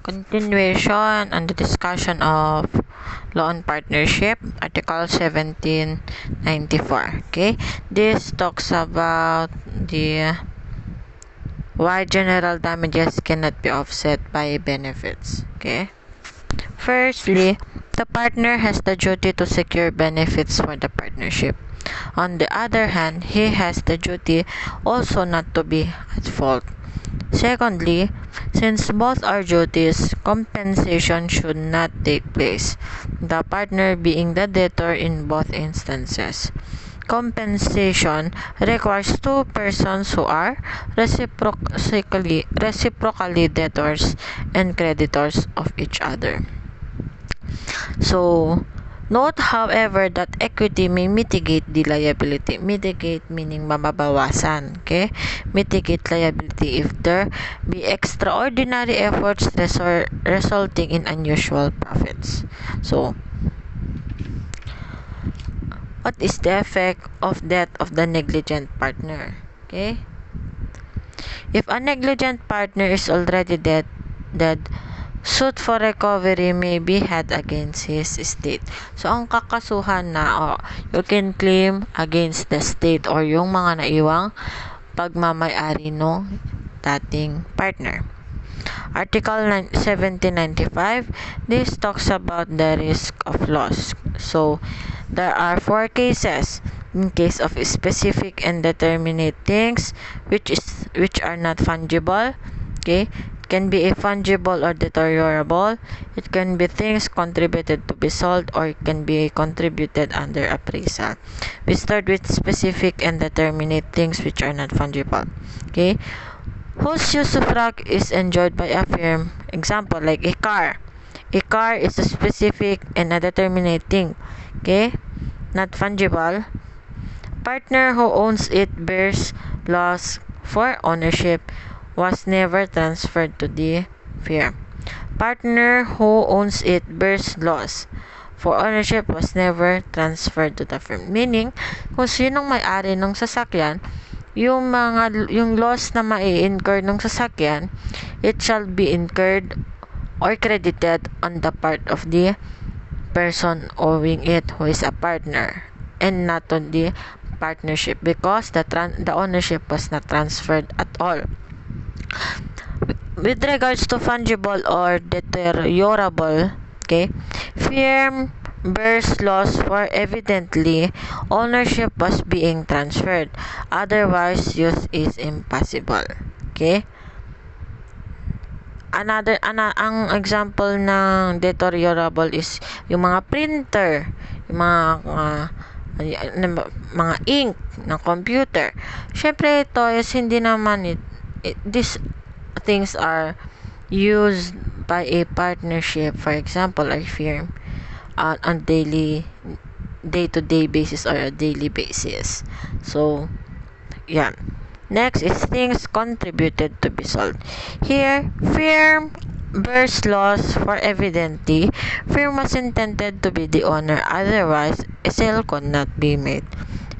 Continuation on the discussion of law on partnership, Article 1794. Okay, this talks about the why general damages cannot be offset by benefits. Okay, firstly, the partner has the duty to secure benefits for the partnership. On the other hand, he has the duty also not to be at fault. Secondly, since both are duties, compensation should not take place, the partner being the debtor in both instances. Compensation requires two persons who are reciprocally debtors and creditors of each other. So, note, however, that equity may mitigate the liability. Mitigate meaning mababawasan. Okay? Mitigate liability if there be extraordinary efforts resulting in unusual profits. So, what is the effect of death of the negligent partner? Okay? If a negligent partner is already dead, suit for recovery may be had against his estate. So, ang kakasuhan na, you can claim against the state or yung mga naiwang pagmamayari no dating partner. Article 1795, this talks about the risk of loss. So, there are 4 cases. In case of specific and determinate things which are not fungible, okay, it can be a fungible or deteriorable. It can be things contributed to be sold, or it can be contributed under appraisal. We start with specific and determinate things which are not fungible. Okay, whose usufruct is enjoyed by a firm. Example, like a car. A car is a specific and a determinate thing. Okay, not fungible. Partner who owns it bears loss for ownership was never transferred to the firm. Partner who owns it bears loss for ownership was never transferred to the firm. Meaning, kung sinong may-ari ng sasakyan, yung loss na mai-incur ng sasakyan, it shall be incurred or credited on the part of the person owing it, who is a partner, and not on the partnership, because the ownership was not transferred at all. With regards to fungible or deteriorable, okay, firm bears loss for evidently ownership was being transferred, otherwise use is impossible. Okay, ang example ng deteriorable is yung mga printer, yung mga ink ng computer. Syempre ito is hindi naman these things are used by a partnership, for example a firm, on day-to-day basis or a daily basis. So yan. Next is things contributed to be sold. Here, firm bears loss for evidently firm was intended to be the owner, otherwise a sale could not be made.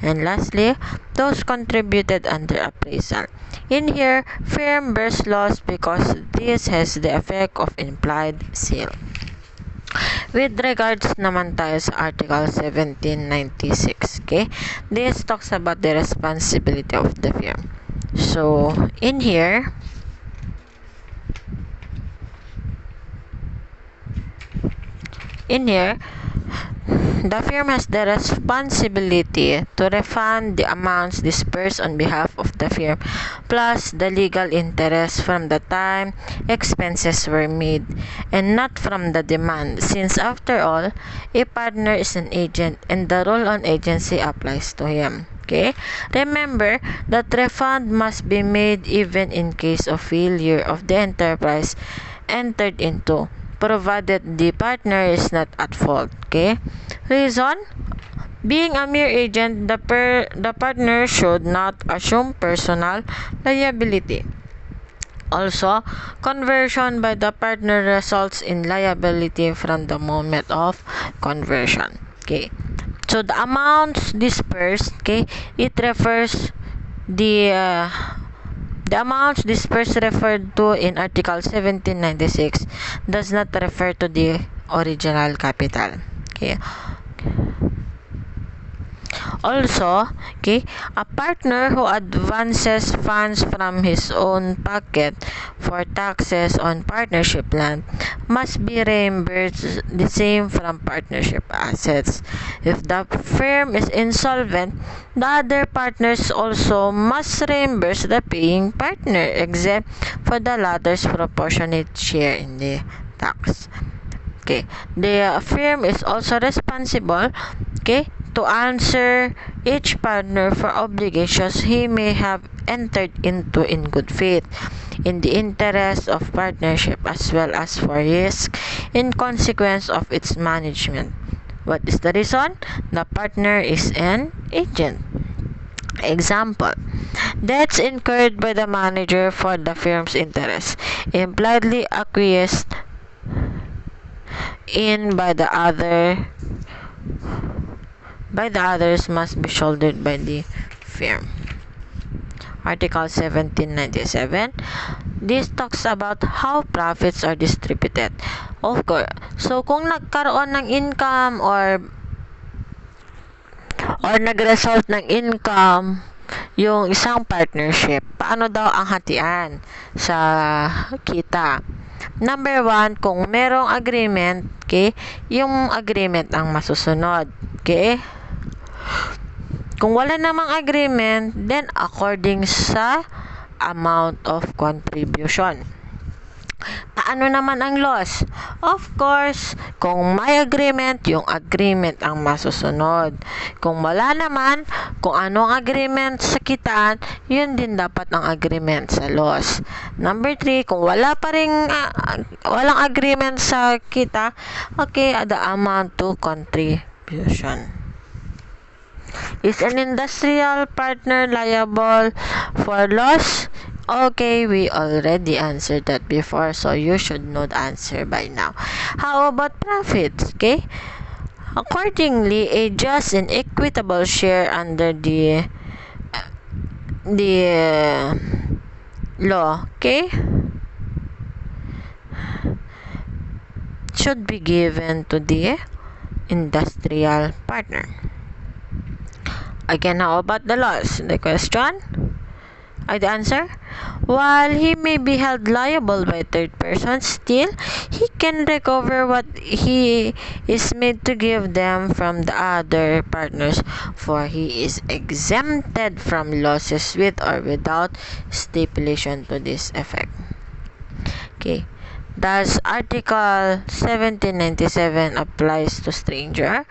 And lastly, those contributed under appraisal. In here, firm bears loss because this has the effect of implied sale. With regards naman tayo sa Article 1796, okay? This talks about the responsibility of the firm. So, in here, the firm has the responsibility to refund the amounts disbursed on behalf of the firm, plus the legal interest from the time expenses were made, and not from the demand, since after all, a partner is an agent and the rule on agency applies to him. Okay? Remember that refund must be made even in case of failure of the enterprise entered into, provided the partner is not at fault. Okay? Reason? Being a mere agent, the partner should not assume personal liability. Also, conversion by the partner results in liability from the moment of conversion. Okay? So, the amounts dispersed, okay, it refers the The amounts dispersed referred to in Article 1796 does not refer to the original capital. Okay. Also, okay, a partner who advances funds from his own pocket for taxes on partnership land must be reimbursed the same from partnership assets. If the firm is insolvent, the other partners also must reimburse the paying partner, except for the latter's proportionate share in the tax. Okay, the firm is also responsible, okay, to answer each partner for obligations he may have entered into in good faith, in the interest of partnership, as well as for risk in consequence of its management. What is the reason? The partner is an agent. Example: debts incurred by the manager for the firm's interest, impliedly acquiesced in by the others must be shouldered by the firm. Article 1797. This talks about how profits are distributed. Of course, so kung nagkaroon ng income or nag-result ng income yung isang partnership, paano daw ang hatian sa kita? Number 1, kung merong agreement, okay, yung agreement ang masusunod. Okay? Kung wala namang agreement, then according sa amount of contribution. Paano naman ang loss? Of course, kung may agreement, yung agreement ang masusunod. Kung wala naman, kung anong agreement sa kitaan, yun din dapat ang agreement sa loss. Number 3, kung wala pa rin walang agreement sa kita, okay, the amount to contribution. Is an industrial partner liable for loss? Okay, we already answered that before, so you should know the answer by now. How about profits? Okay? Accordingly, a just and equitable share under the law, okay, should be given to the industrial partner. Again, how about the loss? The question? The answer? While he may be held liable by third persons, still, he can recover what he is made to give them from the other partners, for he is exempted from losses with or without stipulation to this effect. Okay. Thus, Article 1797 applies to stranger.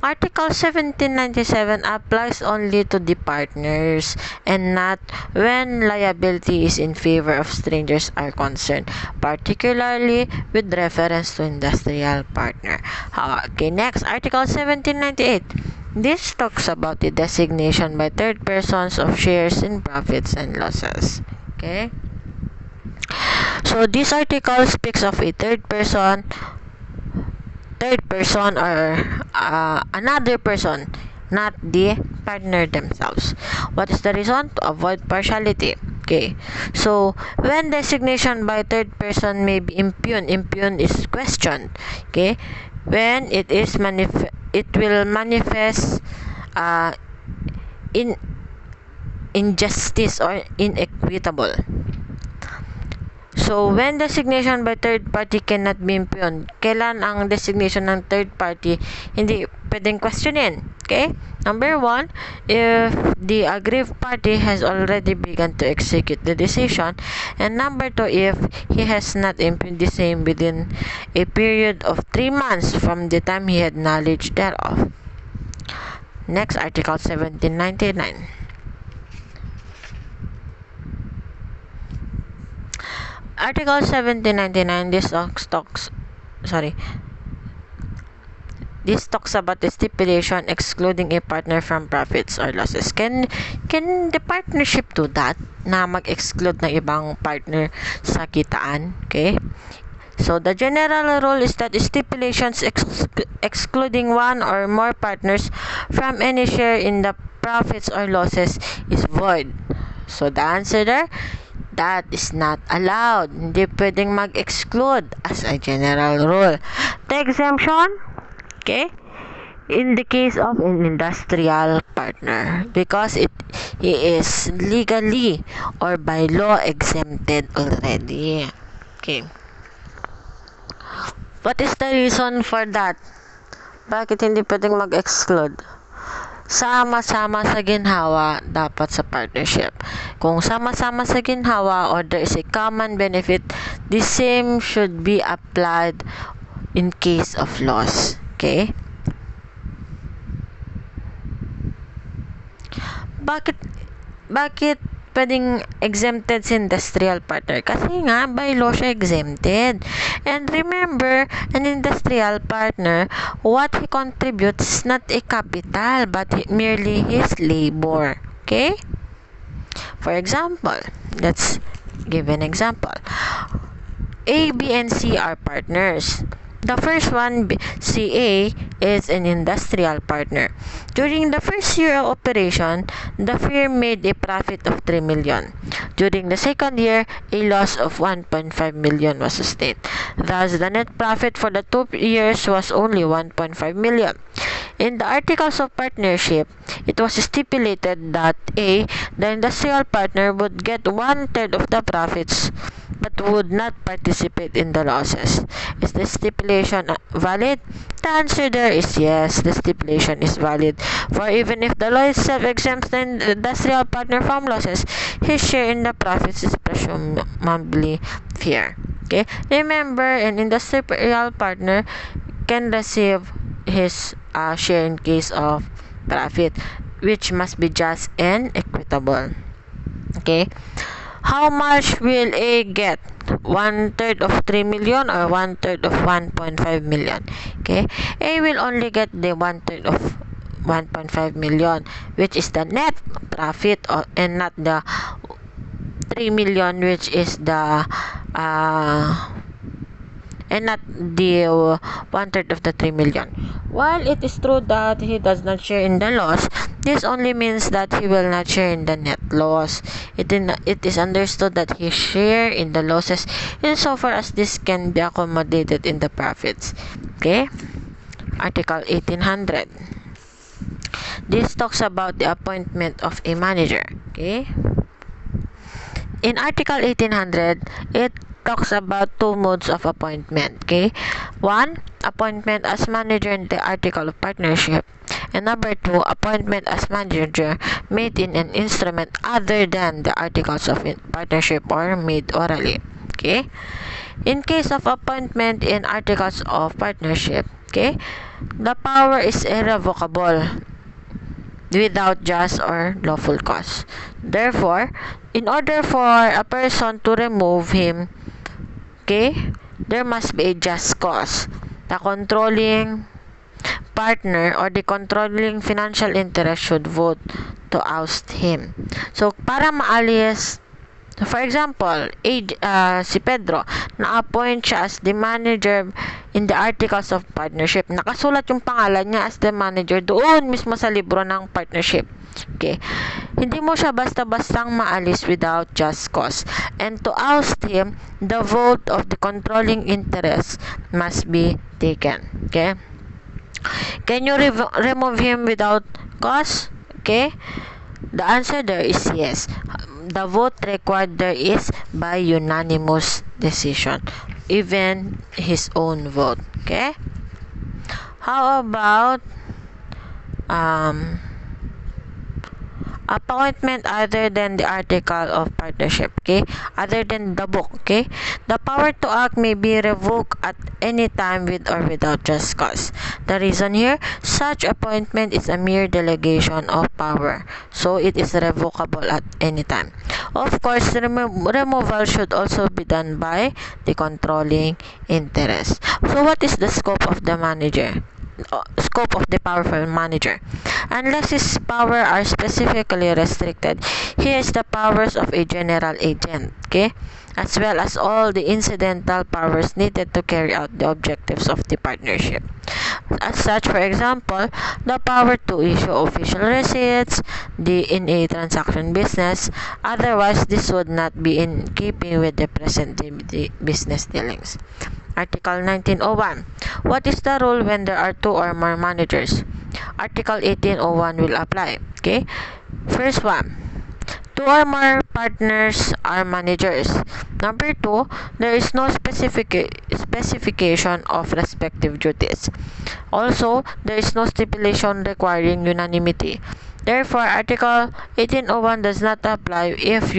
Article 1797 applies only to the partners and not when liability is in favor of strangers are concerned, particularly with reference to industrial partner. Okay, next, Article 1798. This talks about the designation by third persons of shares in profits and losses. Okay? So this article speaks of a third person or another person, not the partner themselves. What is the reason? To avoid partiality. Okay. So when designation by third person may be impugned is questioned. Okay. When it will manifest in injustice or inequitable. So, when designation by third party cannot be impugned, kailan ang designation ng third party hindi pwedeng questionin? Okay? Number 1, if the aggrieved party has already begun to execute the decision. And number 2, if he has not impugned the same within a period of 3 months from the time he had knowledge thereof. Next, Article 1799. Article 1799, this talks about the stipulation excluding a partner from profits or losses. Can the partnership do that? Na mag-exclude ng ibang partner sa kitaan? Okay? So, the general rule is that stipulations excluding one or more partners from any share in the profits or losses is void. So, the answer there, that is not allowed. Hindi pwedeng mag-exclude as a general rule. The exemption, okay, in the case of an industrial partner, because he is legally or by law exempted already. Okay. What is the reason for that? Bakit hindi pwedeng mag-exclude? Sama-sama sa ginhawa dapat sa partnership. Kung sama-sama sa ginhawa or there is a common benefit, the same should be applied in case of loss. Okay? Bakit pwedeng exempted si industrial partner? Kasi nga, by law siya exempted. And remember, an industrial partner, what he contributes is not a capital, but merely his labor. Okay? For example, let's give an example. A, B, and C are partners. The first one, CA, is an industrial partner. During the first year of operation, the firm made a profit of 3 million. During the second year, a loss of 1.5 million was sustained. Thus, the net profit for the 2 years was only 1.5 million. In the Articles of Partnership, it was stipulated that A, the industrial partner, would get 1/3 of the profits but would not participate in the losses. Is the stipulation valid? The answer there is yes, the stipulation is valid. For even if the law itself exempts the industrial partner from losses, his share in the profits is presumably fair. Okay? Remember, an industrial partner can receive his share in case of profit, which must be just and equitable. Okay? How much will A get? 1/3 of 3 million or 1/3 of 1.5 million? Okay? A will only get the 1/3 of 1.5 million, which is the net profit, and not the 3 million, which is the and not the 1/3 of the 3 million. While it is true that he does not share in the loss, this only means that he will not share in the net loss. It is understood that he share in the losses insofar as this can be accommodated in the profits. Okay? Article 1800. This talks about the appointment of a manager. Okay? In Article 1800, it talks about two modes of appointment. Okay? One, appointment as manager in the Article of Partnership. And number two, appointment as manager made in an instrument other than the Articles of Partnership or made orally. Okay? In case of appointment in Articles of Partnership, okay, the power is irrevocable without just or lawful cause. Therefore, in order for a person to remove him, okay, there must be a just cause. The controlling partner or the controlling financial interest should vote to oust him. So, para maalis, for example, si Pedro, na-appoint siya as the manager in the Articles of Partnership. Nakasulat yung pangalan niya as the manager doon mismo sa libro ng partnership. Okay. Hindi mo siya basta-bastang maalis without just cause. And to oust him, the vote of the controlling interest must be taken. Okay. Can you remove him without cause? Okay. The answer there is yes. The vote required there is by unanimous decision, even his own vote. Okay. How about appointment other than the Article of Partnership? Okay, other than the book. Okay, the power to act may be revoked at any time with or without just cause. The reason here, such appointment is a mere delegation of power, so it is revocable at any time. Of course, removal should also be done by the controlling interest. So what is the scope of the manager? Scope of the power for manager. Unless his power are specifically restricted, here is the powers of a general agent, okay, as well as all the incidental powers needed to carry out the objectives of the partnership. As such, for example, the power to issue official receipts in a transaction business. Otherwise, this would not be in keeping with the present business dealings. Article 1901. What is the rule when there are two or more managers? Article 1801 will apply. Okay? First one, two or more partners are managers. Number two, there is no specification of respective duties. Also, there is no stipulation requiring unanimity. Therefore, Article 1801 does not apply if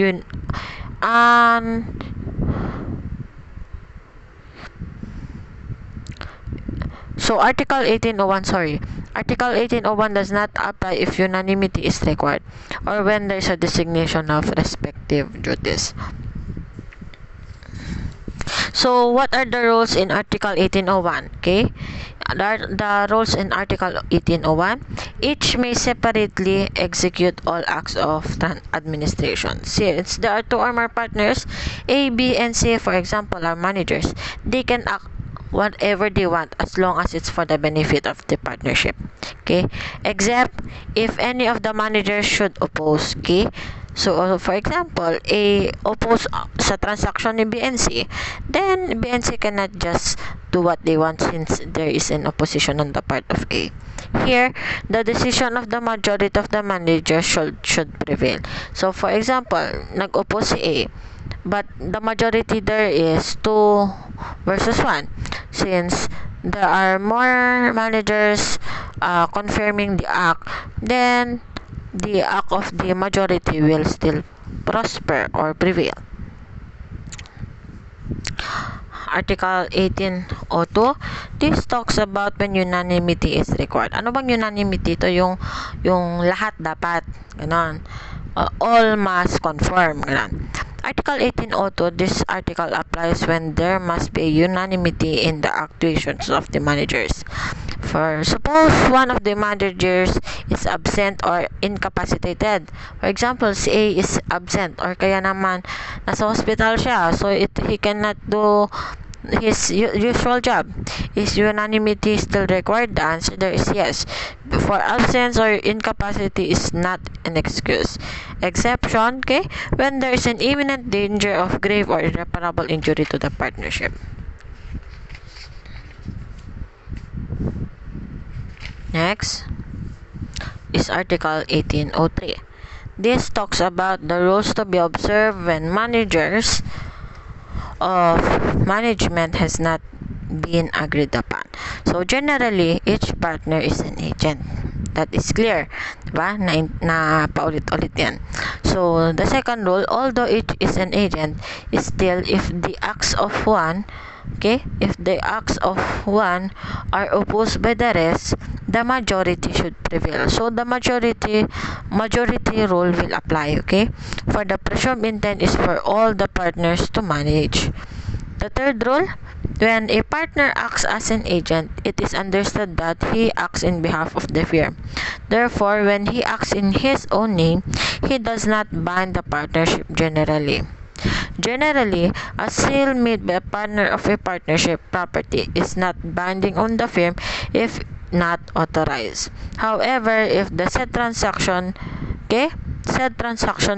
Article 1801 does not apply if unanimity is required or when there is a designation of respective duties. So, what are the rules in Article 1801? Okay? The rules in Article 1801, each may separately execute all acts of administration. Since there are two or more partners, A, B, and C, for example, are managers, they can act whatever they want as long as it's for the benefit of the partnership. Okay? Except if any of the managers should oppose. Okay? So, for example, A oppose sa transaction ni B and C, then B and C cannot just do what they want since there is an opposition on the part of A. Here, the decision of the majority of the managers should prevail. So, for example, nag-oppose si A, but the majority there is 2 versus 1. Since there are more managers confirming the act, then the act of the majority will still prosper or prevail. Article 1802, this talks about when unanimity is required. Ano bang unanimity? Ito yung lahat dapat, ganon. All must conform, ganon. Article 1802, this article applies when there must be unanimity in the actuations of the managers. For suppose one of the managers is absent or incapacitated. For example, si A is absent or kaya naman nasa hospital siya, so he cannot do his usual job. Is unanimity still required? The answer there is yes. For absence or incapacity is not an excuse. Exception, okay, when there is an imminent danger of grave or irreparable injury to the partnership. Next is Article 1803. This talks about the rules to be observed when managers of management has not been agreed upon. So, generally, each partner is an agent. That is clear. Diba? Na paulit-ulit yan. So, the second rule, although each is an agent, is still if the acts of one are opposed by the rest, the majority should prevail. So, the majority rule will apply, okay? For the presumed intent is for all the partners to manage. The third rule, when a partner acts as an agent, it is understood that he acts in behalf of the firm. Therefore, when he acts in his own name, he does not bind the partnership generally. Generally, a sale made by a partner of a partnership property is not binding on the firm if not authorized. However, if the said transaction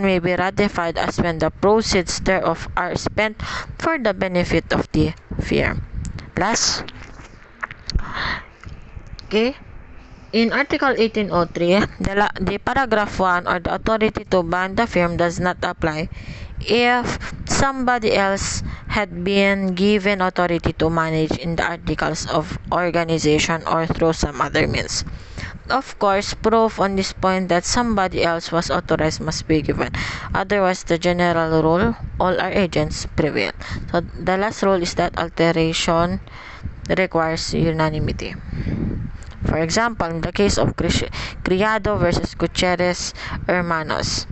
may be ratified as when the proceeds thereof are spent for the benefit of the firm. Last, in Article 1803, the paragraph 1 or the authority to bind the firm does not apply if somebody else had been given authority to manage in the articles of organization or through some other means. Of course, proof on this point that somebody else was authorized must be given. Otherwise, the general rule, all our agents prevail. So, the last rule is that alteration requires unanimity. For example, in the case of Criado versus Gutierrez Hermanos,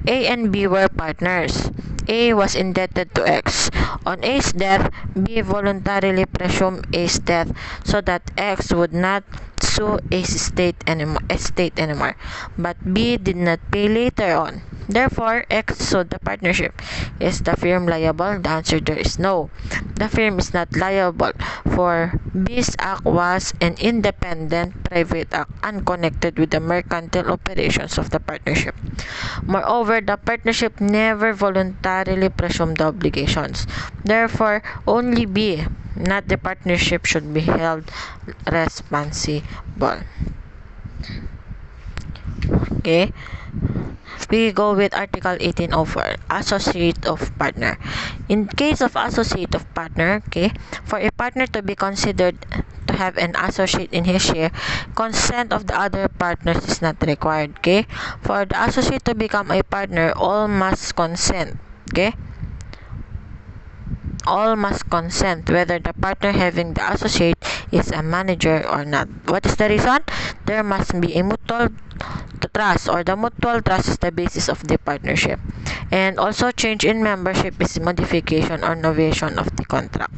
A and B were partners. A was indebted to X. On A's death, B voluntarily presumed A's death so that X would not sue A's estate anymore. But B did not pay later on. Therefore, X sued the partnership. Is the firm liable? The answer there is no. The firm is not liable, for B's act was an independent private act unconnected with the mercantile operations of the partnership. Moreover, the partnership never voluntarily presumed the obligations. Therefore, only B, not the partnership, should be held responsible. Okay, we go with Article 1804, Associate of Partner. In case of associate of partner, okay, for a partner to be considered to have an associate in his share, consent of the other partners is not required. Okay, for the associate to become a partner, all must consent. Okay, all must consent, whether the partner having the associate is a manager or not. What is the reason? There must be a mutual trust, or the mutual trust is the basis of the partnership. And also, change in membership is modification or novation of the contract.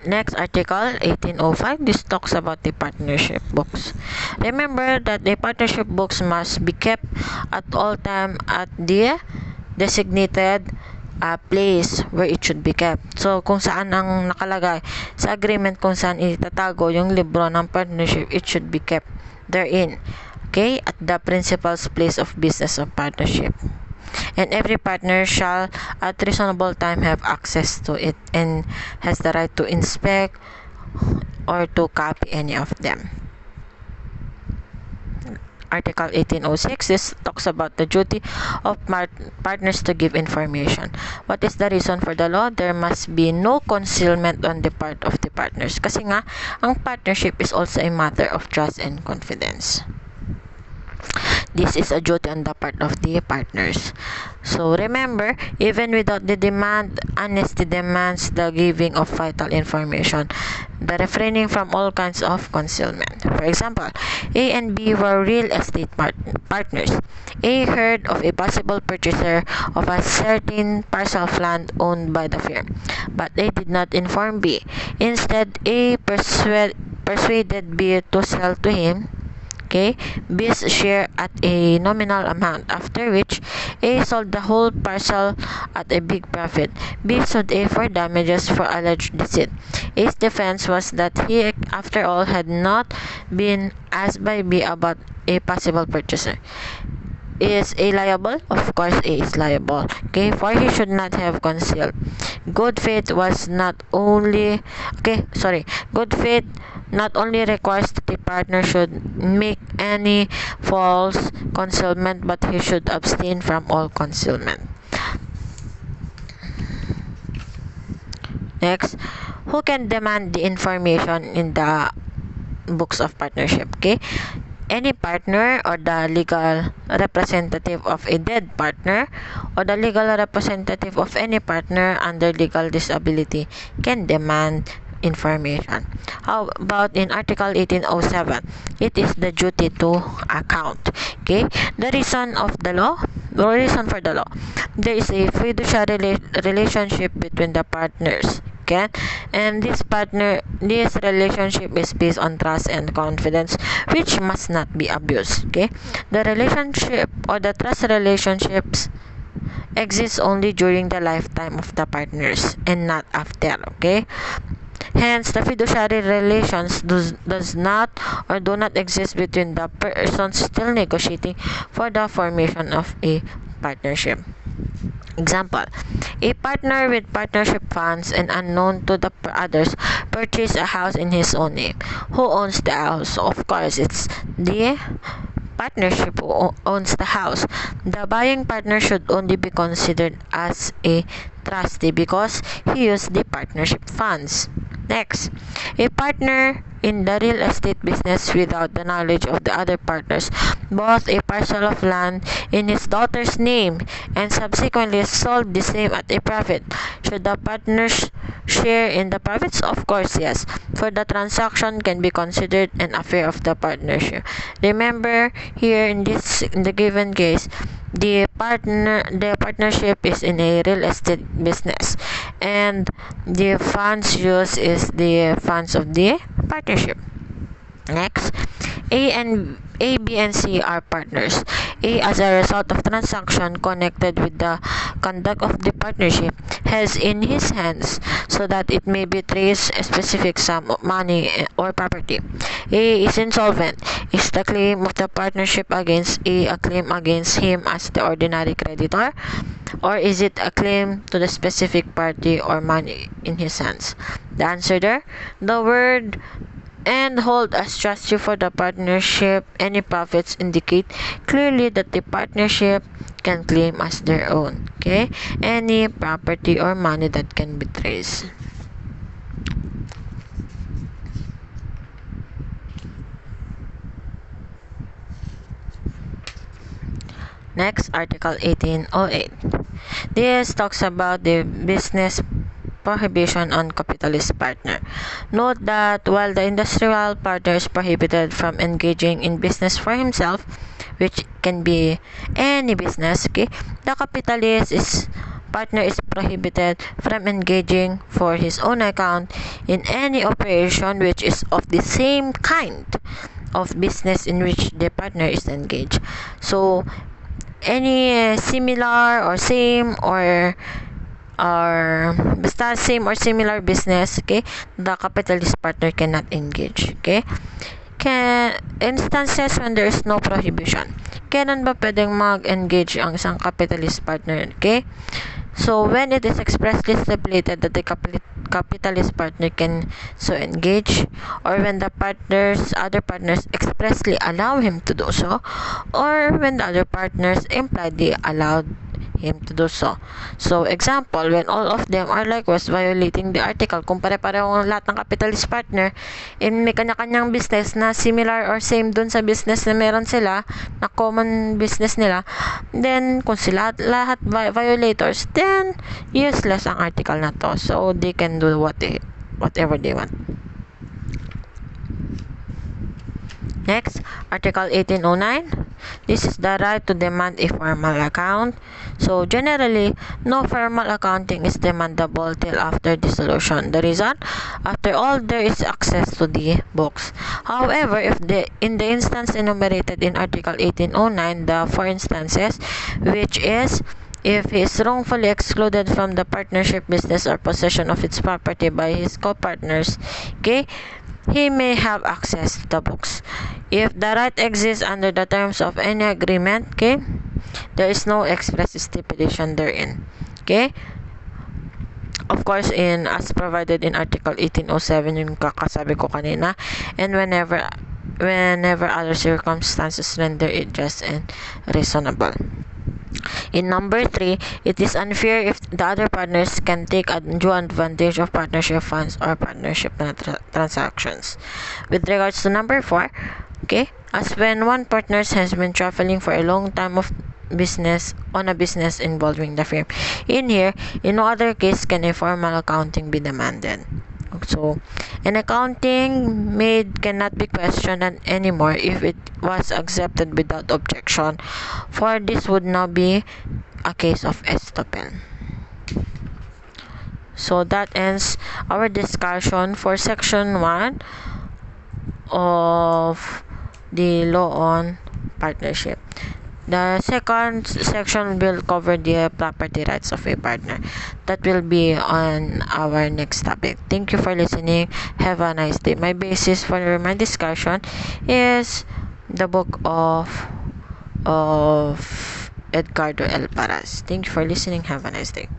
Next, Article 1805. This talks about the partnership books. Remember that the partnership books must be kept at all time at the designated place where it should be kept. So, kung saan ang nakalagay sa agreement kung saan itatago yung libro ng partnership, it should be kept therein. Okay? At the principal's place of business of partnership. And every partner shall at reasonable time have access to it and has the right to inspect or to copy any of them. Article 1806, this talks about the duty of partners to give information. What is the reason for the law? There must be no concealment on the part of the partners. Kasi nga, ang partnership is also a matter of trust and confidence. This is a duty on the part of the partners. So remember, even without the demand, honesty demands the giving of vital information, the refraining from all kinds of concealment. For example, A and B were real estate partners. A heard of a possible purchaser of a certain parcel of land owned by the firm, but A did not inform B. Instead, A persuaded B to sell to him, okay, B's share at a nominal amount, after which A sold the whole parcel at a big profit. B sued A for damages for alleged deceit. A's defense was that he, after all, had not been asked by B about a possible purchaser. Is A liable? Of course, A is liable. Okay, for he should not have concealed. Good faith not only requires that the partner should make any false concealment, but he should abstain from all concealment. Next, who can demand the information in the books of partnership? Okay, any partner or the legal representative of a dead partner or the legal representative of any partner under legal disability can demand information. How about in Article 1807? It is the duty to account. Okay, the reason for the law, there is a fiduciary relationship between the partners. Okay, and this relationship is based on trust and confidence, which must not be abused. Okay, the relationship or the trust relationships exists only during the lifetime of the partners and not after. Okay, hence the fiduciary relations does not or do not exist between the persons still negotiating for the formation of a partnership. Example, a partner with partnership funds and unknown to the others purchased a house in his own name. Who owns the house? Of course, it's the partnership who owns the house. The buying partner should only be considered as a trustee because he used the partnership funds. Next, a partner in the real estate business without the knowledge of the other partners bought a parcel of land in his daughter's name and subsequently sold the same at a profit. Should the partners share in the profits? Of course, yes, for the transaction can be considered an affair of the partnership. Remember, here in the given case, the partnership is in a real estate business and the funds used is the funds of the partnership. Next, A and A, B, and C are partners. A, as a result of transaction connected with the conduct of the partnership, has in his hands so that it may be traced a specific sum of money or property. A is insolvent. Is the claim of the partnership against A claim against him as the ordinary creditor? Or is it a claim to the specific party or money in his hands? The answer there, the word and hold as trustee for the partnership. Any profits indicate clearly that the partnership can claim as their own. Okay? Any property or money that can be traced. Next, Article 1808. This talks about the business prohibition on capitalist partner. Note that while the industrial partner is prohibited from engaging in business for himself, which can be any business, okay, the capitalist partner is prohibited from engaging for his own account in any operation which is of the same kind of business in which the partner is engaged. So any similar or same or basta same or similar business, okay, the capitalist partner cannot engage. Okay, instances when there is no prohibition, kailan ba pwedeng mag-engage ang isang capitalist partner? Okay, so when it is expressly stipulated that the capitalist partner can so engage, or when the other partners expressly allow him to do so, or when the other partners impliedly allowed him to do so. So, example, when all of them are likewise violating the article, kung pare-pareho lahat ng capitalist partner, in may kanya-kanyang business na similar or same dun sa business na meron sila, na common business nila, then, kung sila lahat violators, then, useless ang article na to. So, they can do whatever they want. Next, Article 1809. This is the right to demand a formal account. So, generally, no formal accounting is demandable till after dissolution. The reason? After all, there is access to the books. However, in the instance enumerated in Article 1809, the four instances, which is if he is wrongfully excluded from the partnership business or possession of its property by his co-partners, okay, he may have access to the books. If the right exists under the terms of any agreement, okay, there is no express stipulation therein. Okay? Of course, as provided in Article 1807, yung kakasabi ko kanina, and whenever other circumstances render it just and reasonable. In number 3, it is unfair if the other partners can take undue advantage of partnership funds or partnership transactions. With regards to number 4, okay, as when one partner has been traveling for a long time of business on a business involving the firm. In here, in no other case can a formal accounting be demanded. So, an accounting made cannot be questioned anymore if it was accepted without objection, for this would now be a case of estoppel. So, that ends our discussion for Section 1 of the law on partnership. The second section will cover the property rights of a partner. That will be on our next topic. Thank you for listening. Have a nice day. My basis for my discussion is the book of Edgardo L. Paras. Thank you for listening. Have a nice day.